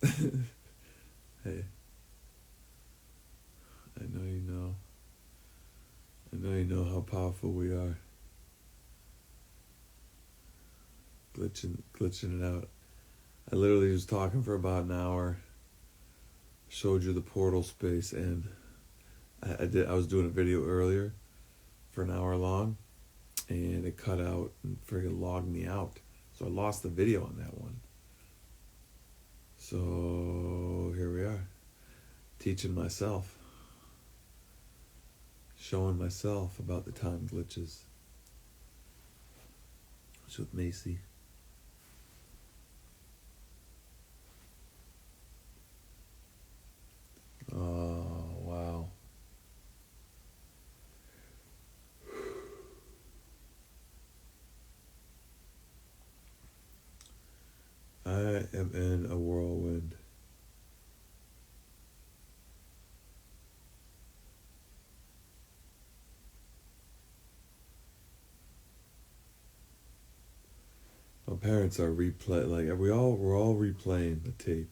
Hey, I know you know. I know you know how powerful we are. Glitching it out. I literally was talking for about an hour, showed you the portal space, and I was doing a video earlier for an hour long, and it cut out and friggin' logged me out. So I lost the video on that one. So here we are, teaching myself, showing myself about the time glitches. It's with MaySea. Oh, wow. I am in a whirlwind. My parents are we're all replaying the tape.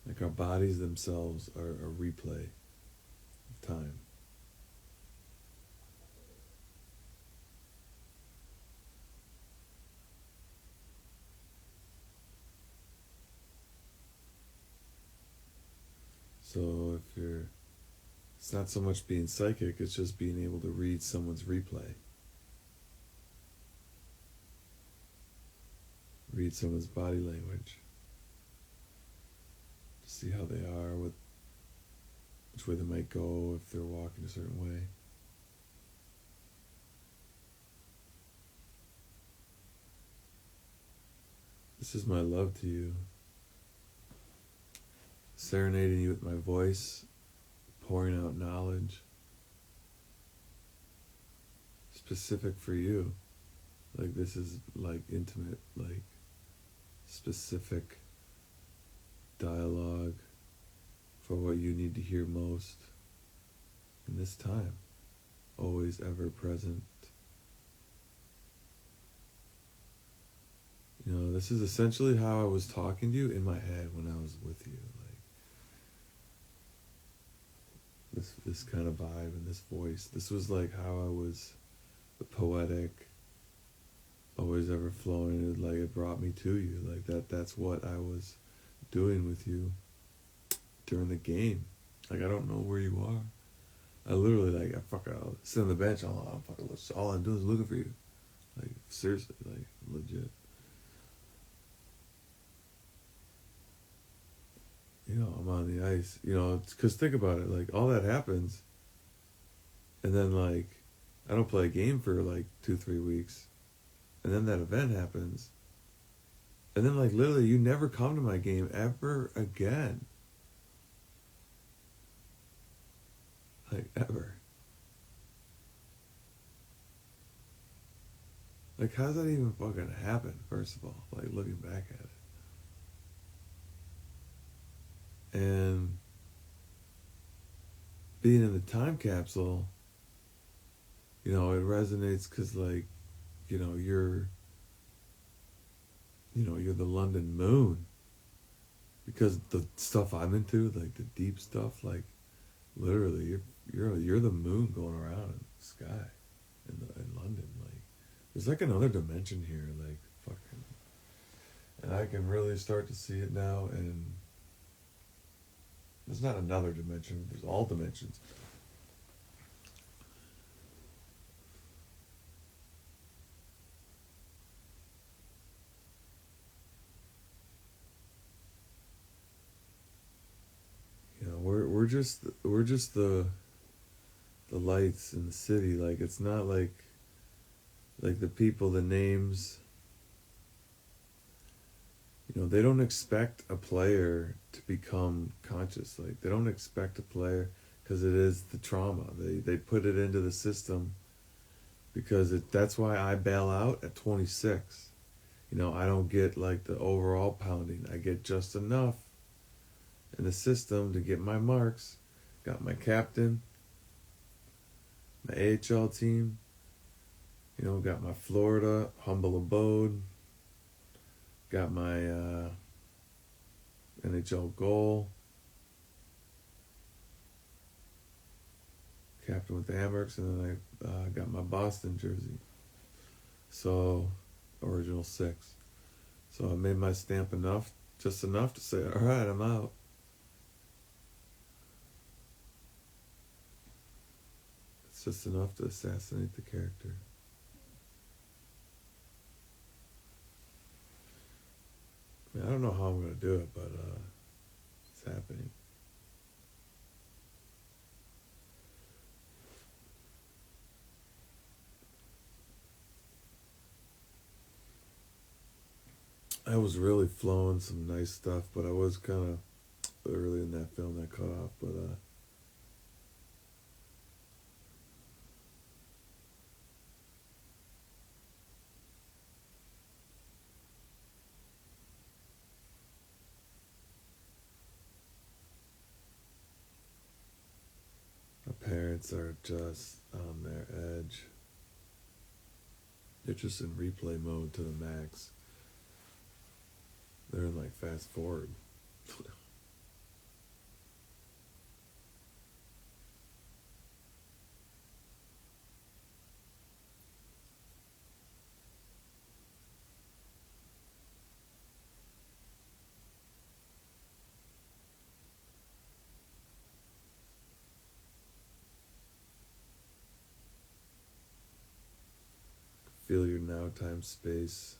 Like our bodies themselves are a replay of time. So it's not so much being psychic, it's just being able to read someone's replay. Read someone's body language. To see how they are, which way they might go if they're walking a certain way. This is my love to you. Serenading you with my voice, pouring out knowledge. Specific for you. Like this is like intimate, like specific dialogue for what you need to hear most in this time. Always ever present. You know, this is essentially how I was talking to you in my head when I was with you. Like this kind of vibe and this voice. This was like how I was, the poetic, always ever flowing. It brought me to you. Like that's what I was doing with you during the game. Like I don't know where you are. I literally I'll sit on the bench. All I'm doing is looking for you. Like seriously, like legit. You know, I'm on the ice. You know, because think about it. Like all that happens, and then like I don't play a game for like 2-3 weeks, and then that event happens, and then like literally you never come to my game ever again. Like ever. Like how's that even fucking happen, first of all? Like looking back at it. And being in the time capsule, you know, it resonates because like, you know, you're the London moon. Because the stuff I'm into, like the deep stuff, like literally you're the moon going around in the sky in London. Like there's like another dimension here, like fucking, and I can really start to see it now. And there's not another dimension, there's all dimensions. You know, we're just the lights in the city. Like it's not like the people, the names. You know, they don't expect a player to become conscious. Like they don't expect a player, because it is the trauma. They put it into the system because that's why I bail out at 26. You know, I don't get like the overall pounding. I get just enough in the system to get my marks. Got my captain, my AHL team, you know, got my Florida humble abode, got my NHL goal, captain with the Amerks, and then I got my Boston jersey. So, original 6. So I made my stamp just enough to say, all right, I'm out. It's just enough to assassinate the character. I mean, I don't know how I'm going to do it, but it's happening. I was really flowing some nice stuff, but I was kind of early in that film that cut off, but my parents are just on their edge. They're just in replay mode to the max. They're in like fast forward. Feel your now time space.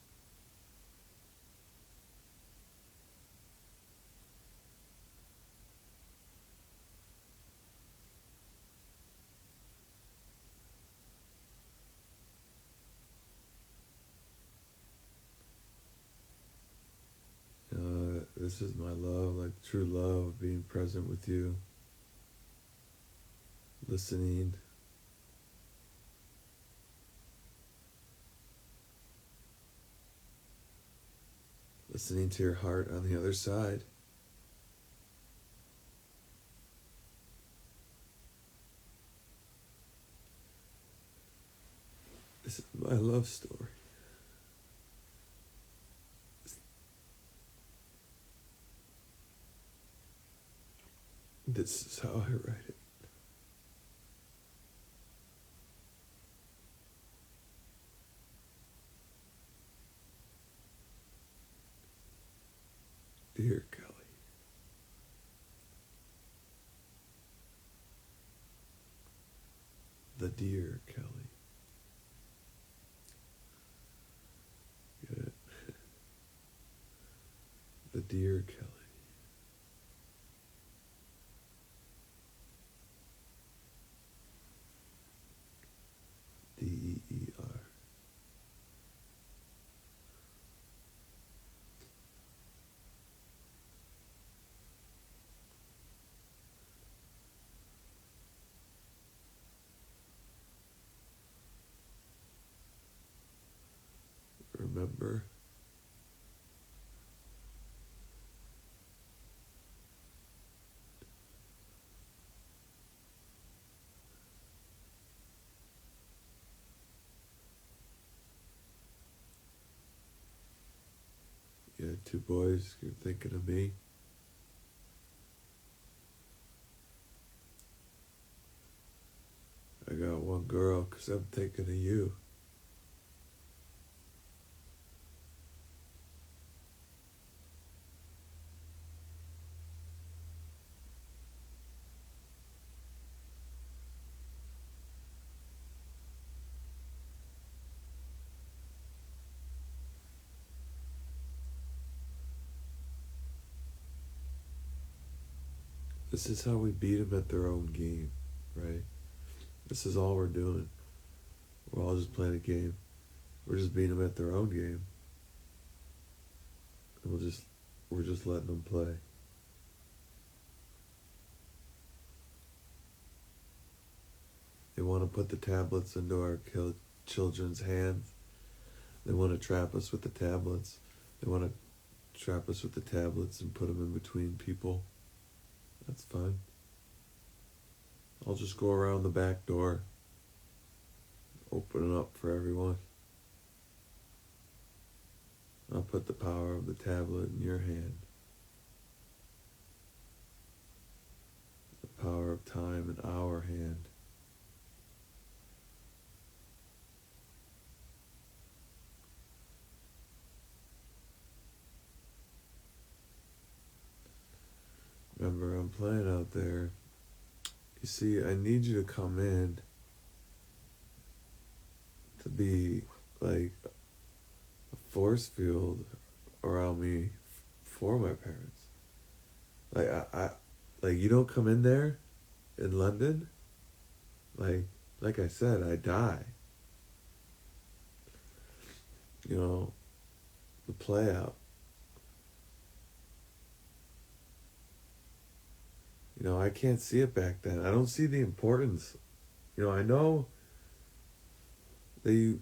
This is my love, like true love, being present with you, listening. Listening to your heart on the other side. This is my love story. This is how I write it. Dear Kelly. The dear Kelly. Get it? The dear Kelly. DEER. Remember, you had 2 boys, you're thinking of me. I got 1 girl, 'cause I'm thinking of you. This is how we beat them at their own game, right? This is all we're doing. We're all just playing a game. We're just beating them at their own game. And we're just letting them play. They want to put the tablets into our children's hands. They want to trap us with the tablets. They want to trap us with the tablets and put them in between people. That's fine. I'll just go around the back door, open it up for everyone. I'll put the power of the tablet in your hand. The power of time in our hand. Remember, I'm playing out there. You see, I need you to come in to be like a force field around me for my parents. Like I like you don't come in there in London, like I said, I die. You know, the play out. You know, I can't see it back then. I don't see the importance. You know, I know that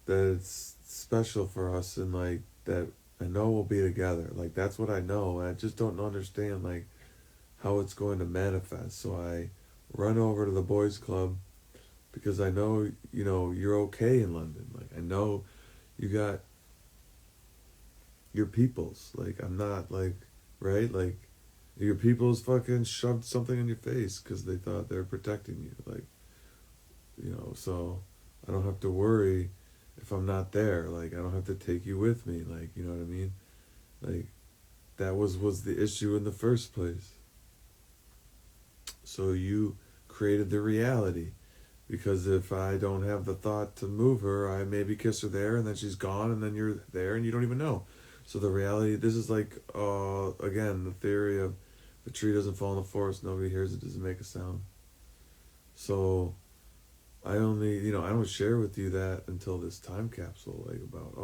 that it's special for us and like that I know we'll be together. Like that's what I know. And I just don't understand like how it's going to manifest. So I run over to the boys club because I know, you know, you're okay in London. Like I know you got your peoples. Like I'm not like, right? Like your peoples fucking shoved something in your face because they thought they were protecting you. Like, you know, so I don't have to worry if I'm not there. Like I don't have to take you with me. Like, you know what I mean? Like that was the issue in the first place. So you created the reality. Because if I don't have the thought to move her, I maybe kiss her there and then she's gone and then you're there and you don't even know. So the reality, this is like, again, the theory of the tree doesn't fall in the forest, nobody hears it, doesn't make a sound. So I only, you know, I don't share with you that until this time capsule, like about,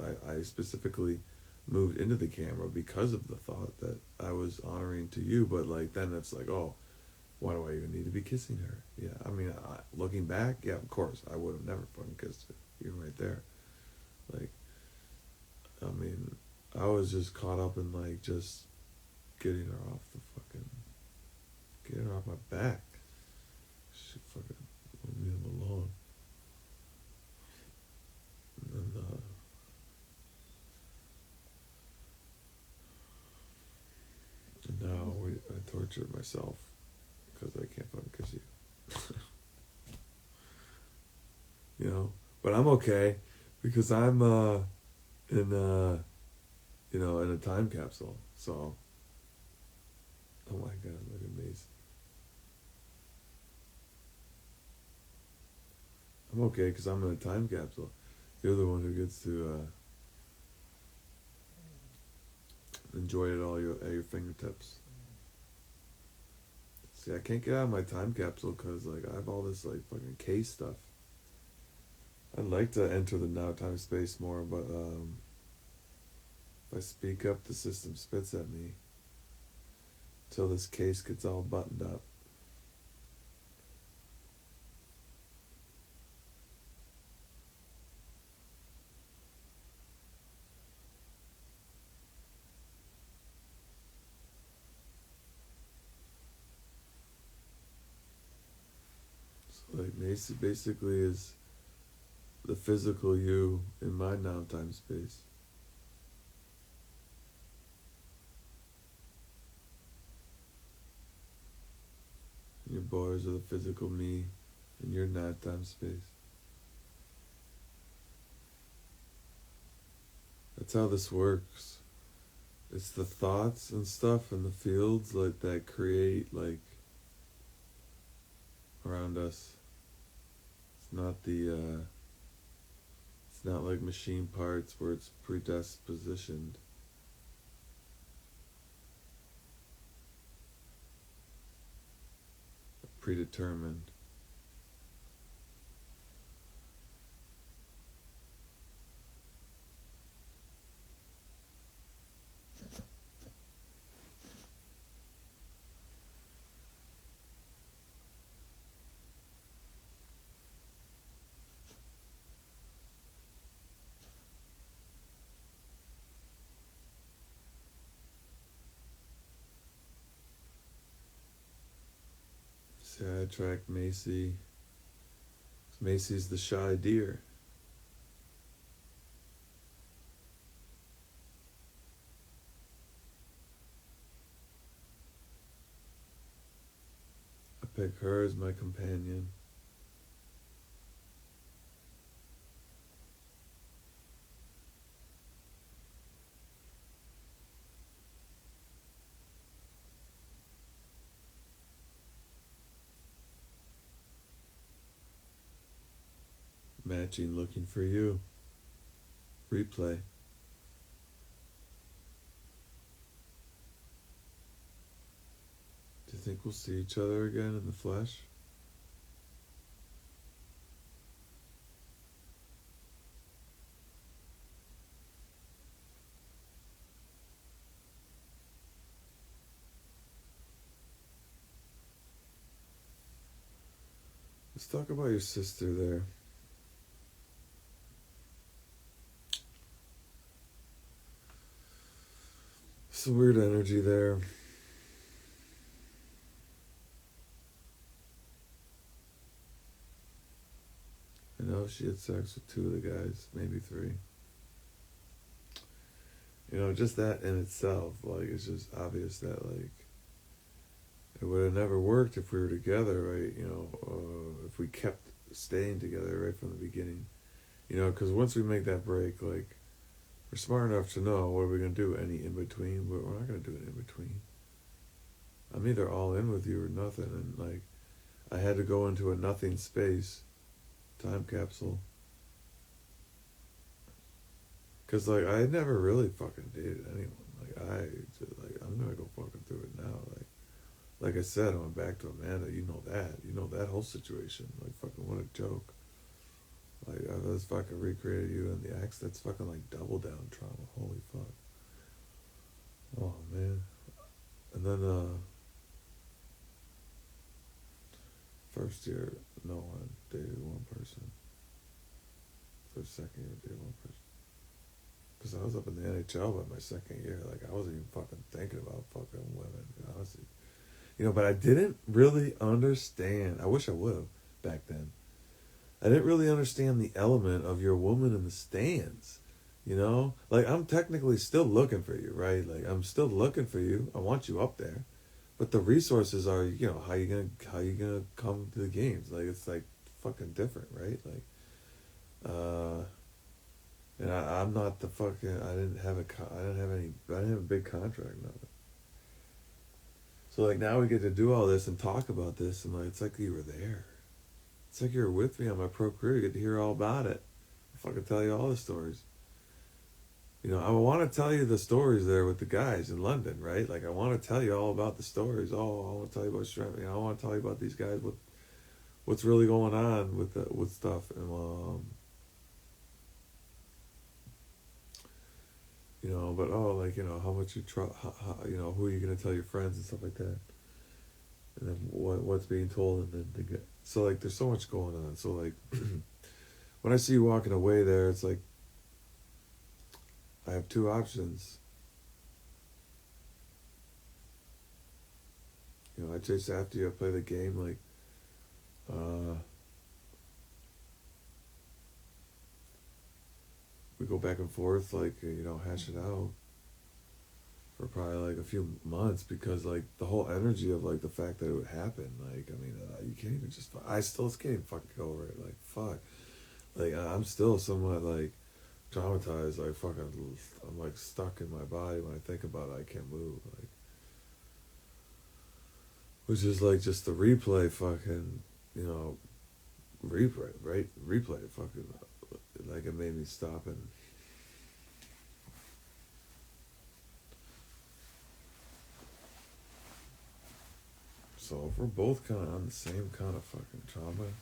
I I specifically moved into the camera because of the thought that I was honoring to you, but like then it's like, why do I even need to be kissing her? Yeah, I mean, looking back, yeah, of course, I would have never fucking kissed her. You're right there. Like, I mean, I was just caught up in like just getting her off getting her off my back. She fucking leave me alone. And now I tortured myself because I can't fucking kiss you. You know, but I'm okay because I'm in you know, in a time capsule. So, oh my god, look at MaySea. I'm okay because I'm in a time capsule. You're the one who gets to enjoy it all at your fingertips. See, I can't get out of my time capsule because like I have all this like fucking case stuff. I'd like to enter the now time space more, but if I speak up, the system spits at me until this case gets all buttoned up. So like MaySea basically is the physical you in my now time space. And your boys are the physical me in your now time space. That's how this works. It's the thoughts and stuff and the fields like that create like around us. It's not the it's not like machine parts where it's predispositioned. Predetermined. See, I attract MaySea. MaySea's the shy deer. pick her as my companion. Matching, looking for you. Replay. Do you think we'll see each other again in the flesh? Let's talk about your sister there. Some weird energy there. I know she had sex with 2 of the guys, maybe 3. You know, just that in itself, like, it's just obvious that, like, it would have never worked if we were together, right? You know, if we kept staying together right from the beginning. You know, because once we make that break, like, we're smart enough to know what are we going to do, any in-between, but we're not going to do an in-between. I'm either all in with you or nothing, and, like, I had to go into a nothing space, time capsule. Because, like, I had never really fucking dated anyone. I'm going to go fucking through it now. Like I said, I went back to Amanda. You know that. You know that whole situation. Like, fucking what a joke. Like, I was fucking recreated you in the ex. That's fucking, like, double down trauma. Holy fuck. Oh, man. And then, first year, no one dated one person. First, second year, dated one person. Because I was up in the NHL by my second year. Like, I wasn't even fucking thinking about fucking women, honestly. You know, but I didn't really understand. I wish I would have back then. I didn't really understand the element of your woman in the stands. You know? Like, I'm technically still looking for you, right? Like, I'm still looking for you. I want you up there. But the resources are, you know, how you gonna come to the games? Like, it's like fucking different, right? Like, and I'm not the fucking. I didn't have a big contract, nothing. So, like, now we get to do all this and talk about this, and, like, it's like you were there. It's like you were with me on my pro career. You get to hear all about it. I fucking tell you all the stories. You know, I want to tell you the stories there with the guys in London, right? Like, I want to tell you all about the stories. Oh, I want to tell you about Shrimp. You know, I want to tell you about these guys, what's really going on with stuff. And, you know, but, like, you know, how much you trust, you know, who are you going to tell your friends and stuff like that. And then what's being told, and then so, like, there's so much going on. So, like, when I see you walking away there, it's like, I have 2 options. You know, I chase after you, I play the game, like, we go back and forth, like, you know, hash it out for probably, like, a few months, because, like, the whole energy of, like, the fact that it would happen, like, I mean, you can't even just, I still can't even fucking go over it, like, fuck. Like, I'm still somewhat, like, traumatized, like, fucking, I'm, like, stuck in my body when I think about it. I can't move, like, which is, like, just the replay fucking, you know, replay fucking, like, it made me stop. And so if we're both kind of on the same kind of fucking trauma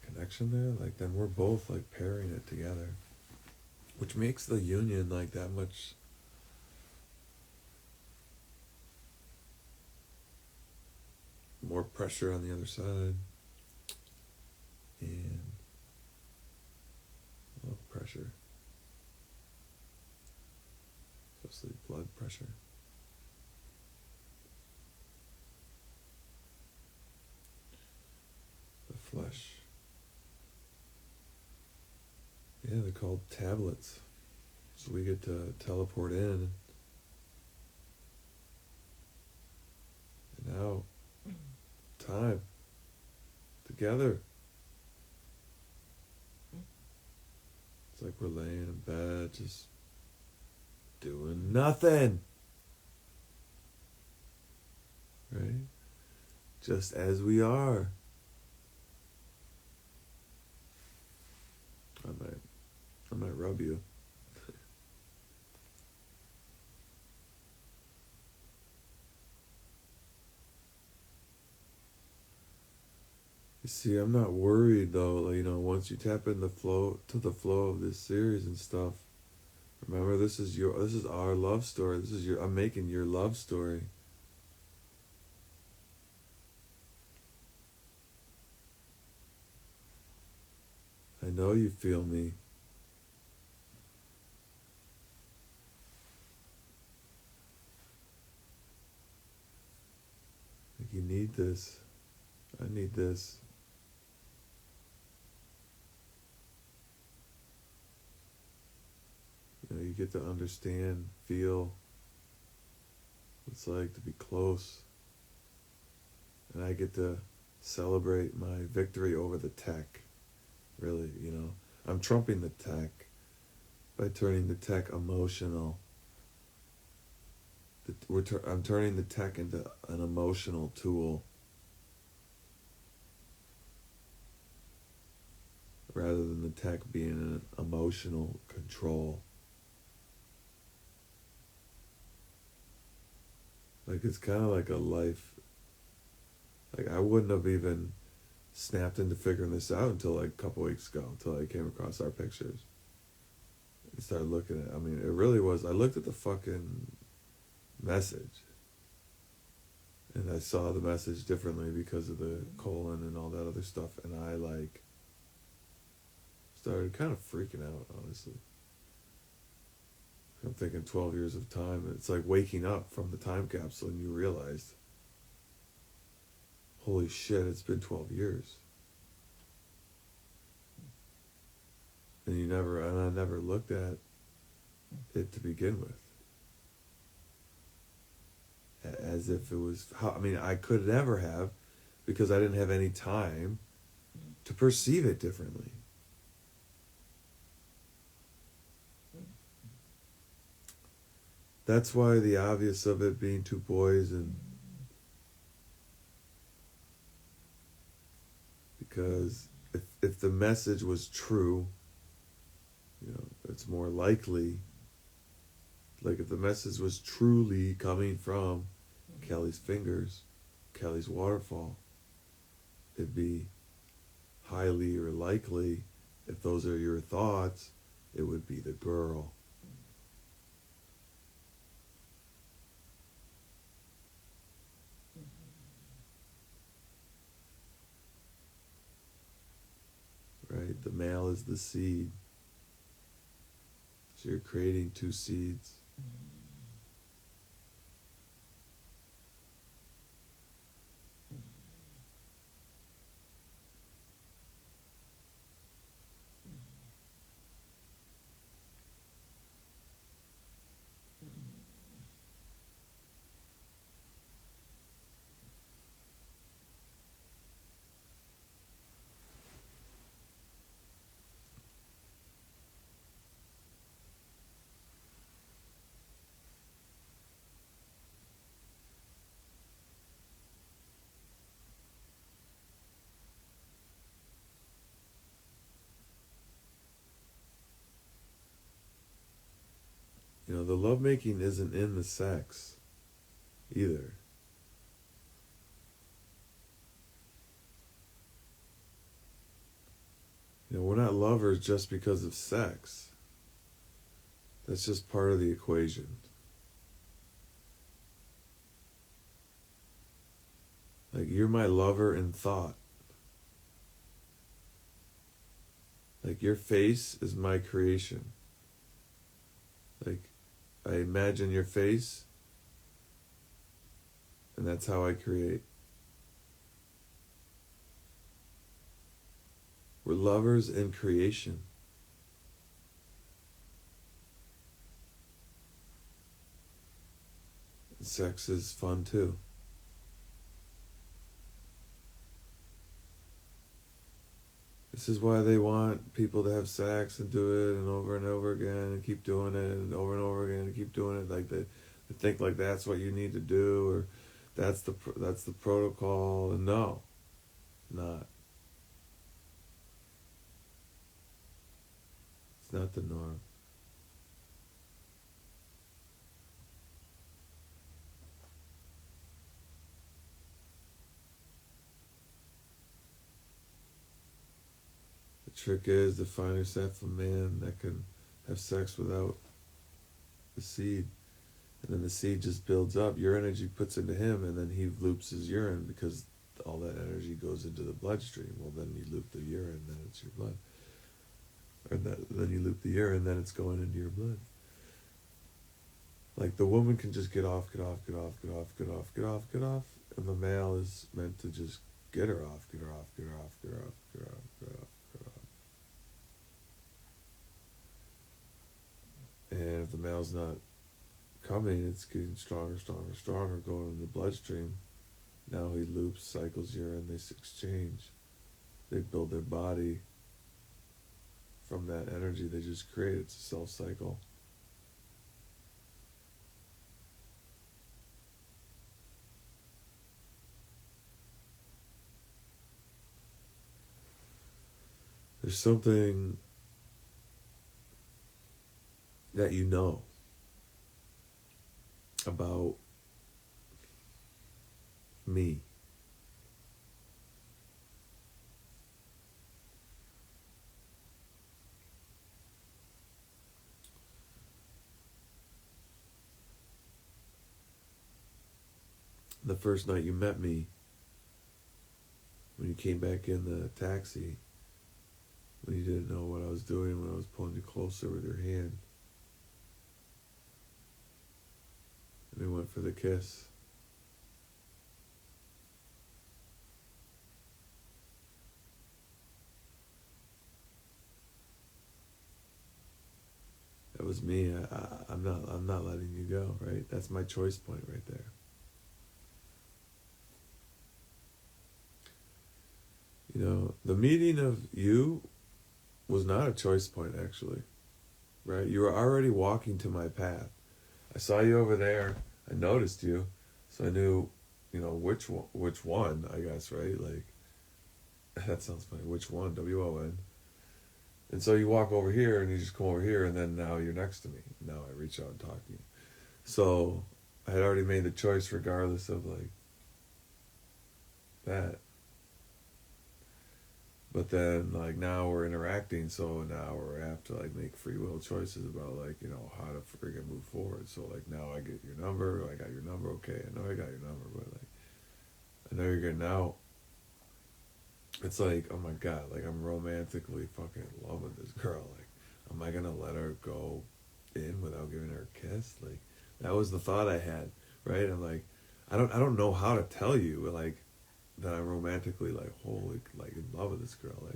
connection there, like, then we're both, like, pairing it together, which makes the union, like, that much more pressure on the other side, and pressure, especially blood pressure. The flesh. Yeah, they're called tablets. So we get to teleport in and out. time together. It's like we're laying in bed just doing nothing. Right? Just as we are. I might rub you. You see, I'm not worried though. Once you tap in the flow of this series and stuff. Remember, this is our love story. I'm making your love story. I know you feel me. Like you need this. I need this. You get to understand, feel what it's like to be close. And I get to celebrate my victory over the tech. Really, I'm trumping the tech by turning the tech emotional. I'm turning the tech into an emotional tool rather than the tech being an emotional control. Like it's kind of like a life. Like I wouldn't have even snapped into figuring this out until like a couple weeks ago, until I came across our pictures and started looking at it. I mean, it really was. I looked at the fucking message and I saw the message differently because of the colon and all that other stuff, and I like started kind of freaking out, honestly. I'm thinking 12 years of time. It's like waking up from the time capsule and you realized, holy shit, it's been 12 years. And I never looked at it to begin with. As if it was, I could never have, because I didn't have any time to perceive it differently. That's why the obvious of it being two boys, and because if the message was true, it's more likely, like if the message was truly coming from Kelly's fingers, Kelly's waterfall, it'd be highly or likely, if those are your thoughts, it would be the girl. Right? The male is the seed. So you're creating two seeds. The lovemaking isn't in the sex either. We're not lovers just because of sex. That's just part of the equation. Like, you're my lover in thought. Like, your face is my creation. Like, I imagine your face, and that's how I create. We're lovers in creation. Sex is fun too. This is why they want people to have sex and do it and over again and keep doing it and over again and keep doing it. Like they think like that's what you need to do, or that's the protocol. And no, not. It's not the norm. The trick is to find yourself a man that can have sex without the seed. And then the seed just builds up. Your energy puts into him, and then he loops his urine because all that energy goes into the bloodstream. Well, then you loop the urine, then it's your blood. Or then you loop the urine, then it's going into your blood. Like the woman can just get off, and the male is meant to just get her off. And if the male's not coming, it's getting stronger, going in the bloodstream. Now he loops, cycles urine, they exchange. They build their body from that energy they just created. It's a self-cycle. There's something that you know about me. The first night you met me, when you came back in the taxi, when you didn't know what I was doing, when I was pulling you closer with your hand, and we went for the kiss. That was me. I'm not letting you go, right? That's my choice point right there. You know, the meeting of you was not a choice point, actually, right? You were already walking to my path. I saw you over there. I noticed you, so I knew, which one, I guess, right? Like, that sounds funny. Which one? WON. And so you walk over here, and you just come over here, and then now you're next to me. Now I reach out and talk to you. So I had already made the choice, regardless of like that. But then, like, now we're interacting, so now we have to, like, make free will choices about, like, how to friggin' move forward. So, like, now I get your number, I got your number, okay, I know I got your number, but, like, I know you're getting out. It's like, oh my God, like, I'm romantically fucking in love with this girl. Like, am I gonna let her go in without giving her a kiss? Like, that was the thought I had, right? I'm like, I don't know how to tell you, like, that I'm romantically like holy, like in love with this girl,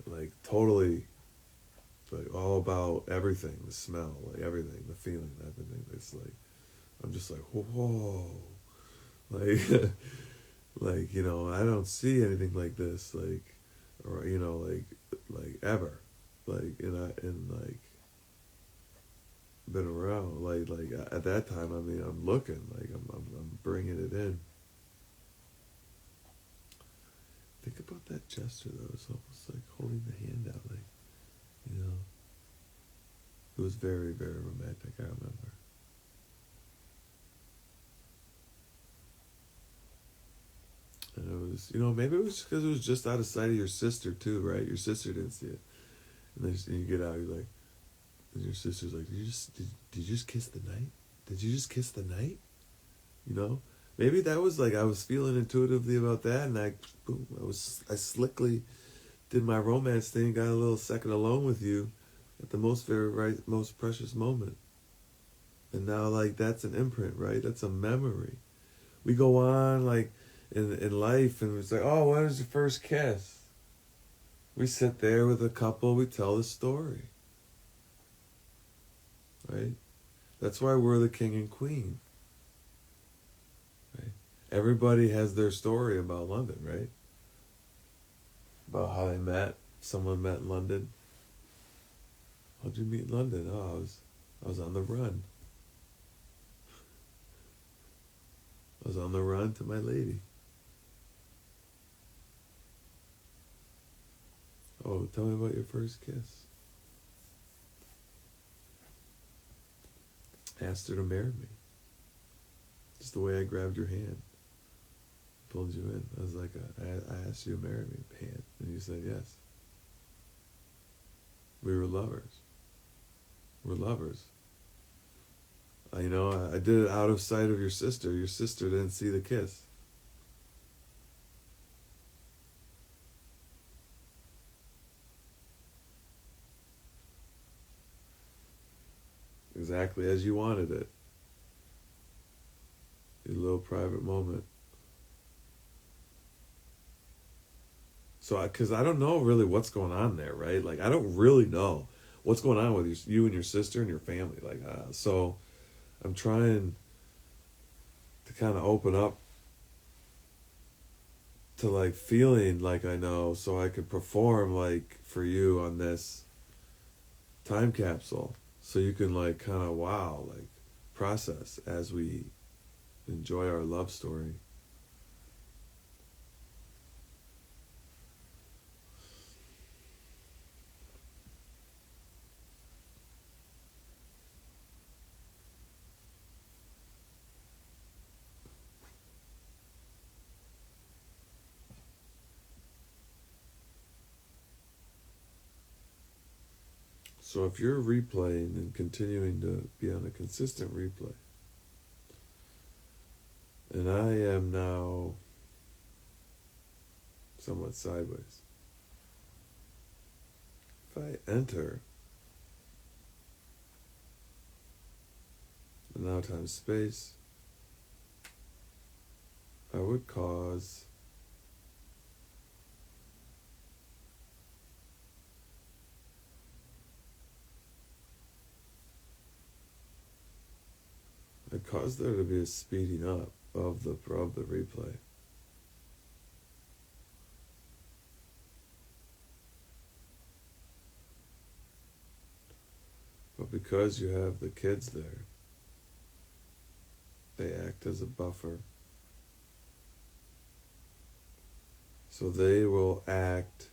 like totally, like all about everything, the smell, like everything, the feeling, everything. It's like I'm just like whoa, like like I don't see anything like this, like, or like ever, like and like been around, like at that time. I mean, I'm looking, like I'm bringing it in. Think about that gesture, though. It's almost like holding the hand out, like, It was very, very romantic, I remember. And it was, maybe it was because it was just out of sight of your sister, too, right? Your sister didn't see it. And then you get out, you're like, and your sister's like, did you just kiss the night? Did you just kiss the night? Maybe that was like I was feeling intuitively about that, and I slickly did my romance thing, got a little second alone with you at the most precious moment. And now, like, that's an imprint, right? That's a memory. We go on, like, in life, and it's like, oh, when was your first kiss? We sit there with a couple, we tell the story. Right? That's why we're the king and queen. Right? Everybody has their story about London, right? about how they met. Someone met in London. How'd you meet in London? Oh, I was on the run. I was on the run to my lady. Oh, tell me about your first kiss. Asked her to marry me. Just the way I grabbed your hand. Pulled you in. I was like, I asked you to marry me, hand. And you said yes. We were lovers. We're lovers. I did it out of sight of your sister. Your sister didn't see the kiss. Exactly as you wanted it. Your little private moment. So, because I don't know really what's going on there, right? Like, I don't really know what's going on with you and your sister and your family. Like, so I'm trying to kind of open up to, like, feeling like I know so I could perform, like, for you on this time capsule. So you can, like, kind of, wow, like, process as we enjoy our love story. So if you're replaying and continuing to be on a consistent replay, and I am now somewhat sideways, if I enter the now time space, I would cause there to be a speeding up of the replay. But because you have the kids there, they act as a buffer. So they will act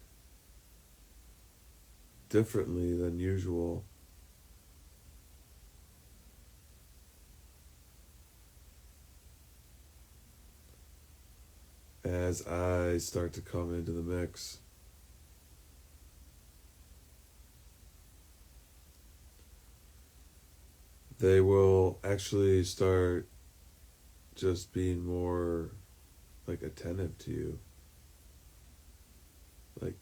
differently than usual. As I start to come into the mix. They will actually start just being more like attentive to you. Like,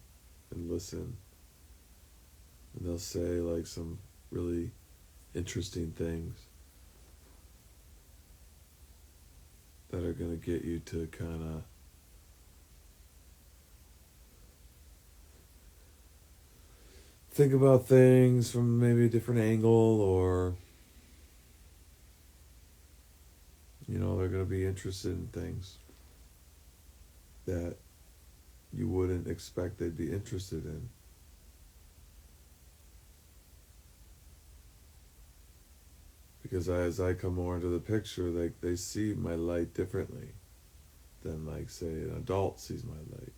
and listen. And they'll say like some really interesting things that are going to get you to kind of think about things from maybe a different angle, or, they're going to be interested in things that you wouldn't expect they'd be interested in. Because as I come more into the picture, they see my light differently than, like, say, an adult sees my light.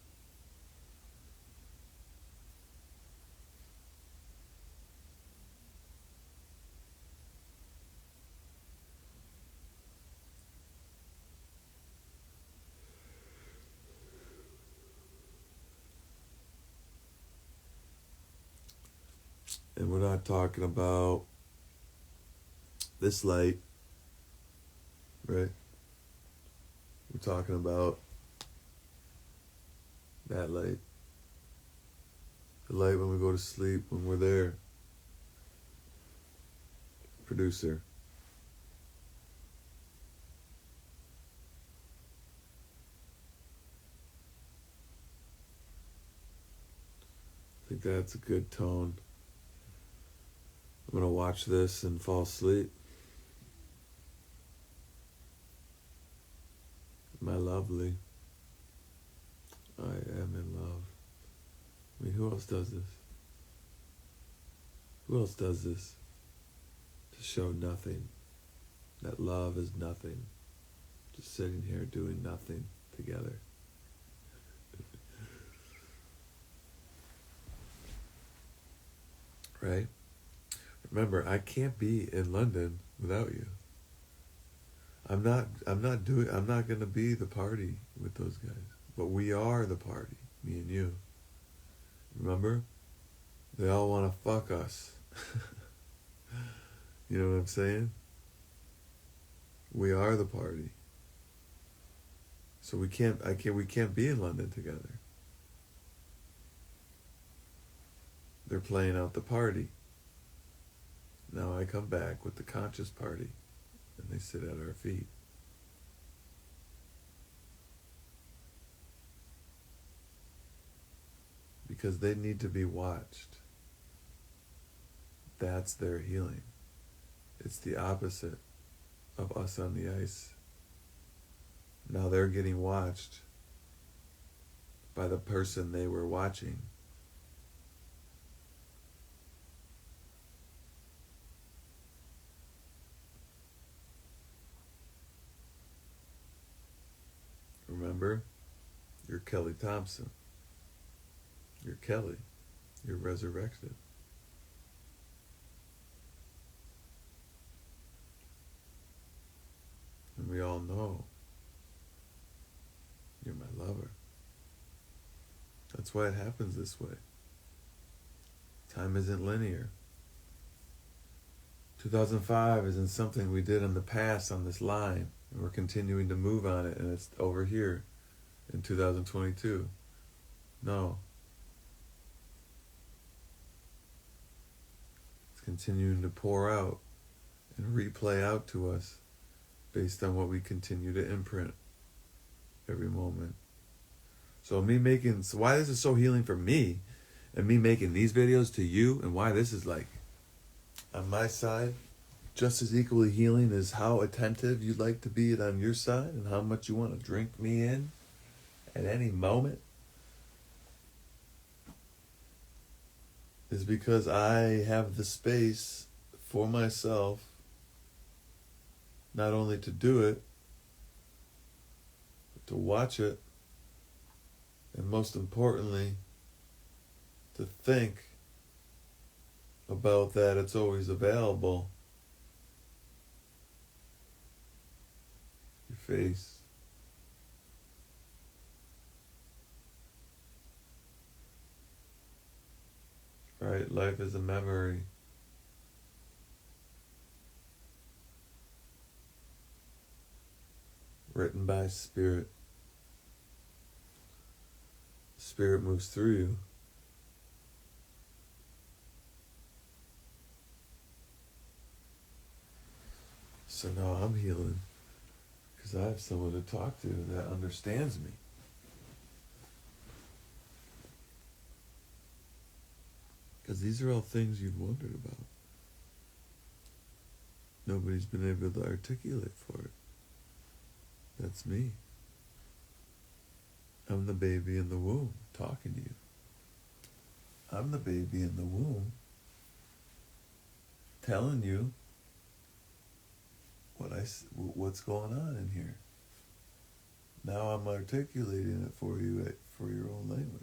And we're not talking about this light, right? We're talking about that light. The light when we go to sleep, when we're there. Producer. I think that's a good tone. I'm going to watch this and fall asleep. My lovely, I am in love. I mean, who else does this? Who else does this? To show nothing. That love is nothing. Just sitting here doing nothing together. Right? Remember, I can't be in London without you. I'm not gonna be the party with those guys. But we are the party, me and you. Remember? They all wanna fuck us. You know what I'm saying? We are the party. So we can't be in London together. They're playing out the party. Now I come back with the conscious party, and they sit at our feet. Because they need to be watched. That's their healing. It's the opposite of us on the ice. Now they're getting watched by the person they were watching. Remember? You're Kelly Thompson. You're Kelly. You're resurrected. And we all know you're my lover. That's why it happens this way. Time isn't linear. 2005 isn't something we did in the past on this line, and we're continuing to move on it, and it's over here in 2022. No. It's continuing to pour out and replay out to us based on what we continue to imprint every moment. So why this is so healing for me, and me making these videos to you, and why this is like, on my side, just as equally healing as how attentive you'd like to be on your side, and how much you want to drink me in at any moment, is because I have the space for myself, not only to do it, but to watch it, and most importantly, to think about that it's always available. Your face. Right? Life is a memory. Written by Spirit. Spirit moves through you. So now I'm healing because I have someone to talk to that understands me. Because these are all things you've wondered about. Nobody's been able to articulate for it. That's me. I'm the baby in the womb talking to you. I'm the baby in the womb telling you what's going on in here. Now I'm articulating it for you for your own language.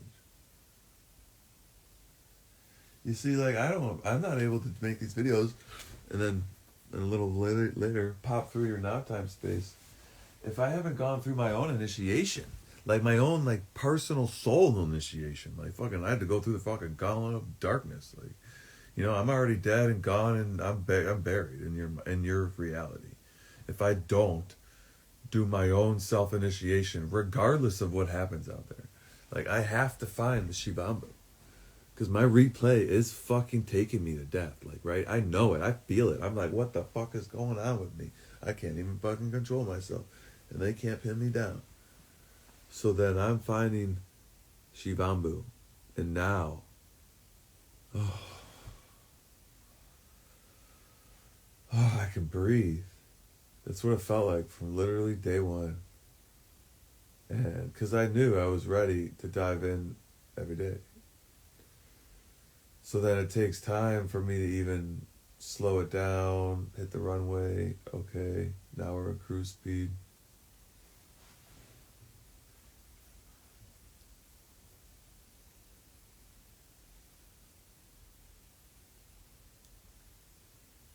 You see, like, I'm not able to make these videos and then a little later pop through your now time space if I haven't gone through my own initiation. Like my own, like, personal soul initiation. Like, fucking, I had to go through the fucking gauntlet of darkness. Like, you know, I'm already dead and gone, and I'm buried in your reality. If I don't do my own self-initiation, regardless of what happens out there, like, I have to find the Shivamba. Because my replay is fucking taking me to death. Like, right? I know it. I feel it. I'm like, what the fuck is going on with me? I can't even fucking control myself. And they can't pin me down. So then I'm finding Shivambu. And now, I can breathe. That's what it felt like from literally day one. And because I knew I was ready to dive in every day. So then it takes time for me to even slow it down, hit the runway. Okay, now we're at cruise speed.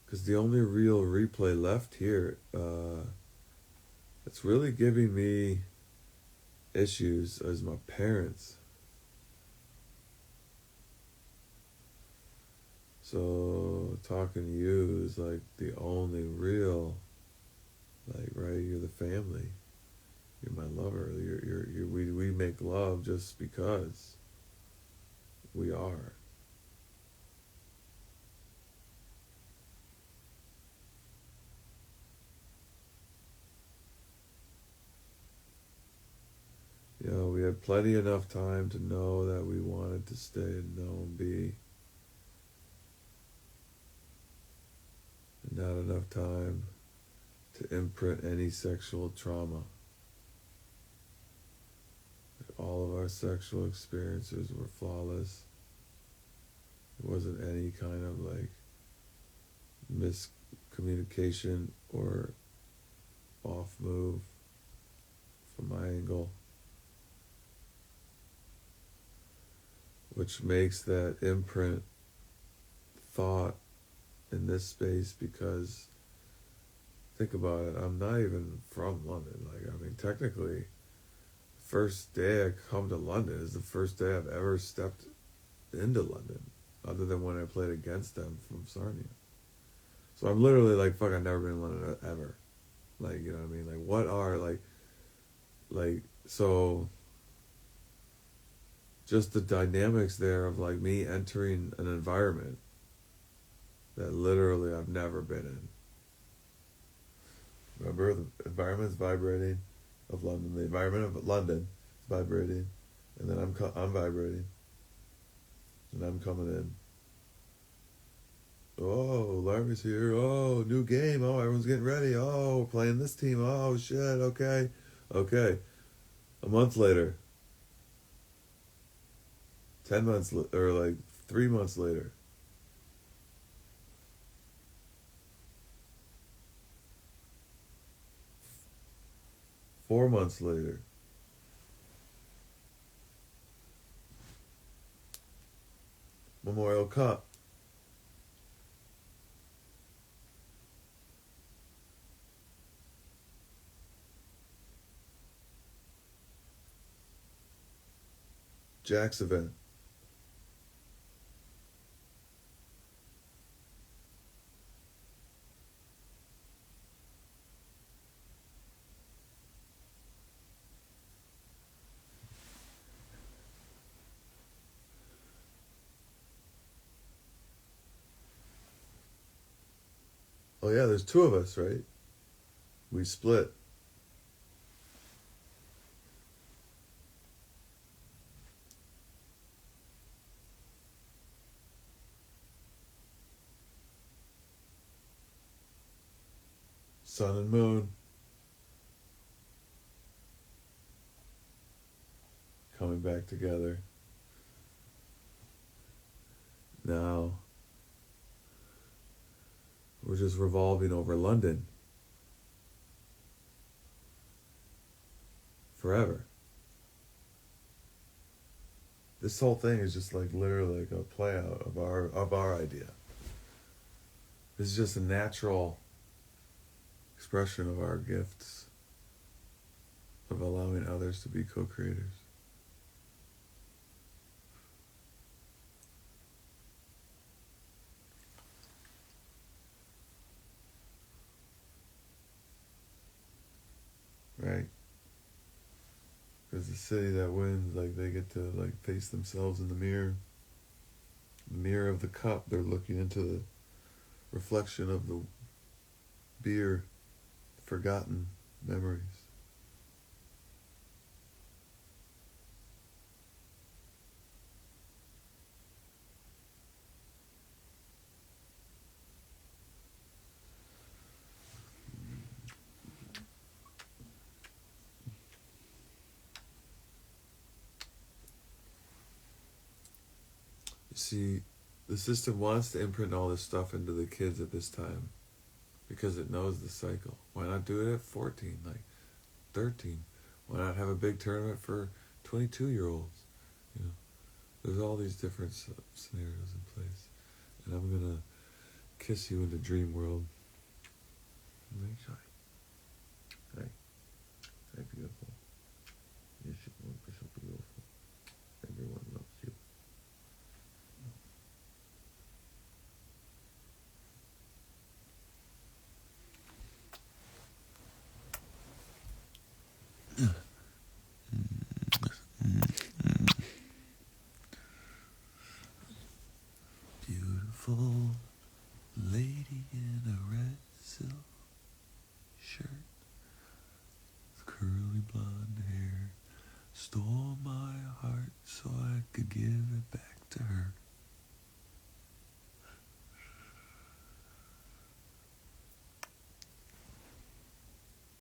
Because the only real replay left here, it's really giving me issues as my parents. So talking to you is like the only real, like, right, you're the family. You're my lover. We make love just because we are. You know, we had plenty enough time to know that we wanted to stay and know and be. And not enough time to imprint any sexual trauma. All of our sexual experiences were flawless. There wasn't any kind of like miscommunication or off move from my angle, which makes that imprint thought in this space. Because think about it, I'm not even from London. Like, I mean, technically, first day I come to London is the first day I've ever stepped into London, other than when I played against them from Sarnia. So I'm literally like, fuck, I've never been in London ever. Like, you know what I mean? Like, what are, like, so just the dynamics there of like me entering an environment that literally I've never been in. Remember, the environment's vibrating of London. The environment of London is vibrating, and then I'm vibrating, and I'm coming in. Oh, Larry's here. Oh, new game. Oh, everyone's getting ready. Oh, we're playing this team. Oh, shit. Okay. Okay. A month later. 10 months, or like 3 months later. Four months later. Memorial Cup. Jack's event. Oh yeah, there's two of us, right? We split. Sun and moon. Coming back together. Now we're just revolving over London. Forever. This whole thing is just like literally like a play out of our idea. This is just a natural expression of our gifts of allowing others to be co-creators. Right? Because the city that wins, like, they get to like face themselves in the mirror of the cup. They're looking into the reflection of the beer, forgotten memories. You see, the system wants to imprint all this stuff into the kids at this time because it knows the cycle. Why not do it at 14, like 13? Why not have a big tournament for 22-year-olds? You know, there's all these different scenarios in place. And I'm going to kiss you into dream world. MaySea. Hey. Hey, beautiful. You're so beautiful. Everyone loves you. Beautiful lady in a red silk shirt with curly blonde hair stole my heart so I could give it back to her.